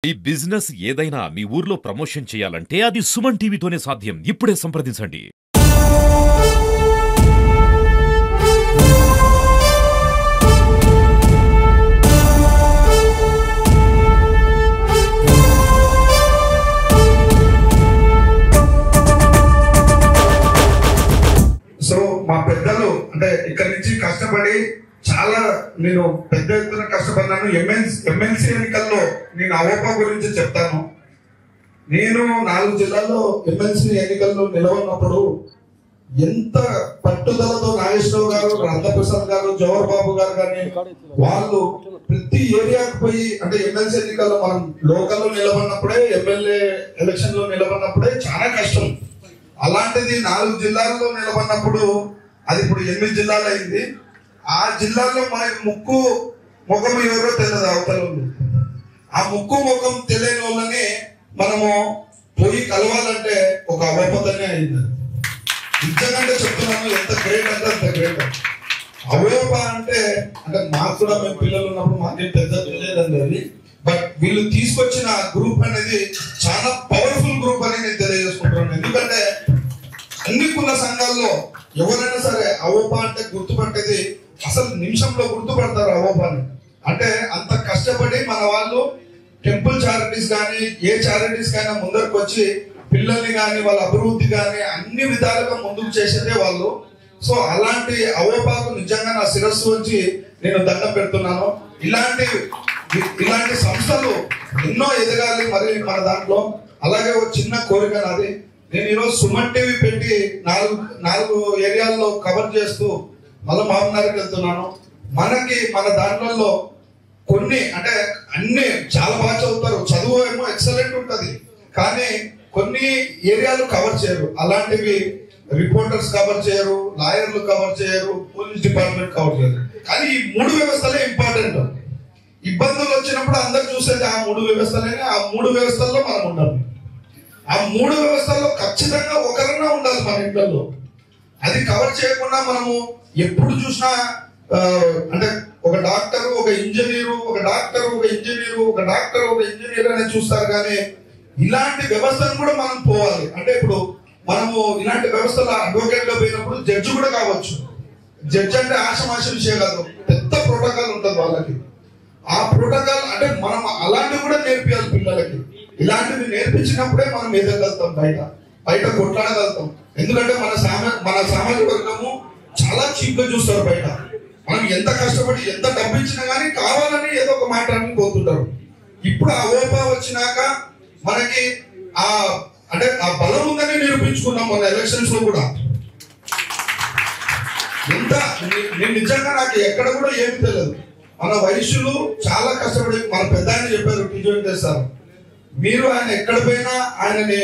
ఈ బిజినెస్ ఏదైనా మీ ఊర్లో ప్రమోషన్ చేయాలంటే అది సుమన్ టీవీతోనే సాధ్యం. ఇప్పుడే సంప్రదించండి. సో మా పెద్దలు అంటే ఇక్కడి నుంచి కష్టపడి చాలా నేను పెద్ద ఎత్తున కష్టపడినాను. ఎమ్మెల్సీ ఎన్నికల్లో నేను అవోపా గురించి చెప్తాను. నేను 4 జిల్లాల్లో ఎమ్మెల్సీ ఎన్నికల్లో నిలవన్నప్పుడు ఎంత పట్టుదలతో నాగేశ్వరరావు గారు, రంగప్రసాద్ గారు, జవహర్ బాబు గారు కానీ వాళ్ళు ప్రతి ఏరియాకు పోయి అంటే ఎమ్మెల్సీ ఎన్నికల్లో మనం లోకల్లో నిలబడినప్పుడే ఎమ్మెల్యే ఎలక్షన్ లో నిలబడినప్పుడే చాలా కష్టం. అలాంటిది 4 జిల్లాల్లో నిలబడినప్పుడు అది ఇప్పుడు 8 జిల్లాలు అయింది. ఆ జిల్లాల్లో మనకి ముక్కు ముఖం ఎవరో తెలియదు అవతల. ఆ ముక్కు ముఖం తెలియని వాళ్ళని మనము పోయి కలవాలంటే ఒక అవోపతనే అయింది. నిజంగా చెప్తున్నాను, ఎంత గ్రేట్ అంటే అంత గ్రేట్. అవోప అంటే మాకు కూడా మేము పిల్లలు ఉన్నప్పుడు మాకేం పెద్ద తెలియదండి అది. బట్ వీళ్ళు తీసుకొచ్చిన గ్రూప్ అనేది చాలా పవర్ఫుల్ గ్రూప్ అని నేను తెలియజేసుకుంటున్నాను. ఎందుకంటే అన్ని కుల సంఘాల్లో ఎవరైనా సరే అవోపా అంటే గుర్తుపట్టేది అసలు నిమిషంలో గుర్తుపడతారు అవోపాని. అంటే అంత కష్టపడి మన వాళ్ళు టెంపుల్ చారిటీస్ కానీ ఏ చారిటీస్ కైనా ముందరకు వచ్చి పిల్లల్ని కానీ వాళ్ళ అభివృద్ధి కానీ అన్ని విధాలుగా ముందుకు చేసేదే వాళ్ళు. సో అలాంటి అవోపాకు నిజంగా నా శిరస్సు వచ్చి నేను దండం పెడుతున్నాను. ఇలాంటి సంస్థలు ఎన్నో ఎదగాలి మరి మన దాంట్లో. అలాగే ఒక చిన్న కోరిక నాది, నేను ఈరోజు సుమన్ టీవీ పెట్టి 4 ఏరియాల్లో కవర్ చేస్తూ మళ్ళీ మామూలుకి వెళ్తున్నాను. మన దాంట్లో కొన్ని అంటే అన్ని చాలా బాగా చదువుతారు, చదువు ఏమో ఎక్సలెంట్ ఉంటుంది, కానీ కొన్ని ఏరియాలు కవర్ చేయరు. అలాంటివి రిపోర్టర్స్ కవర్ చేయరు, లాయర్లు కవర్ చేయరు, పోలీస్ డిపార్ట్మెంట్ కవర్ చేయరు. కానీ ఈ 3 వ్యవస్థలే ఇంపార్టెంట్. ఇబ్బందులు వచ్చినప్పుడు అందరు చూసేది ఆ 3 వ్యవస్థలే. ఆ 3 వ్యవస్థల్లో మనం ఉండాలి. ఆ 3 వ్యవస్థల్లో ఖచ్చితంగా ఒకరన్నా ఉండాలి మన ఇంట్లో. అది కవర్ చేయకుండా మనము ఎప్పుడు చూసినా అంటే ఒక డాక్టర్ ఒక ఇంజనీరు, ఒక డాక్టర్ ఒక ఇంజనీరు, ఒక డాక్టర్ ఒక ఇంజనీర్ అని చూస్తారు. కానీ ఇలాంటి వ్యవస్థను కూడా మనం పోవాలి. అంటే ఇప్పుడు మనము ఇలాంటి వ్యవస్థలో అడ్వకేట్ గా పోయినప్పుడు జడ్జి కూడా కావచ్చు. జడ్జి అంటే ఆశమాష విషయం కాదు, పెద్ద ప్రోటోకాల్ ఉంటుంది వాళ్ళకి. ఆ ప్రోటోకాల్ అంటే మనం అలాంటివి కూడా నేర్పియాలి పిల్లలకి. ఇలాంటివి నేర్పించినప్పుడే మనం ఎదగలుగుతాం, బయట కొట్లాడగలుగుతాం. ఎందుకంటే మన సామాజిక వర్గము చాలా చీప్ గా చూస్తారు బయట. మనం ఎంత కష్టపడి ఎంత డబ్బిచ్చినా కానీ కావాలని ఏదో ఒక మాట అని పోతుంటారు. ఇప్పుడు ఆ ఓపా వచ్చినాక మనకి ఆ బలం ఉందని నిరూపించుకున్నాం మన ఎలక్షన్స్ లో కూడా. నేను నిజంగా నాకు ఎక్కడ కూడా ఏమి తెలియదు. మన వయసులు చాలా కష్టపడి మన పెద్ద ఆయన చెప్పారు, టీజోన్ చేస్తారు, మీరు ఆయన ఎక్కడ పోయినా ఆయనని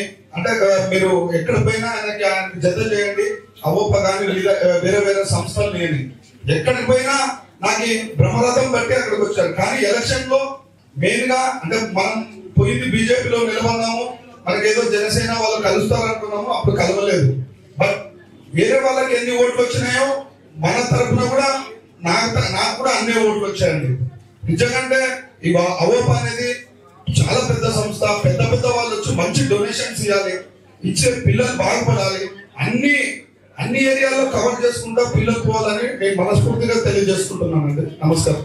మీరు ఎక్కడ పోయినా ఆయనకి జత చేయండి. అవోపా కానీ వేరే వేరే సంస్థలు లేని ఎక్కడికి పోయినా నాకు బ్రహ్మరథం బట్టి అక్కడికి వచ్చారు. కానీ ఎలక్షన్ లో మెయిన్ గా మనం పోయింది బీజేపీలో నిలబడినాము, మనకేదో జనసేన వాళ్ళు కలుస్తారు అనుకున్నాము, అప్పుడు కలవలేదు. బట్ వేరే వాళ్ళకి ఎన్ని ఓట్లు వచ్చినాయో మన తరఫున కూడా నాకు కూడా అన్ని ఓట్లు వచ్చాయండి. నిజంగా ఈ అవోపా అనేది చాలా పెద్ద సంస్థ. పెద్ద వాళ్ళు వచ్చి మంచి డొనేషన్స్ ఇవ్వాలి, ఇచ్చే పిల్లలు బాగుపడాలి, అన్ని ఏరియాల్లో కవర్ చేసుకుంటా పిల్లలు పోవాలని నేను మనస్ఫూర్తిగా తెలియజేసుకుంటున్నానండి. నమస్కారం.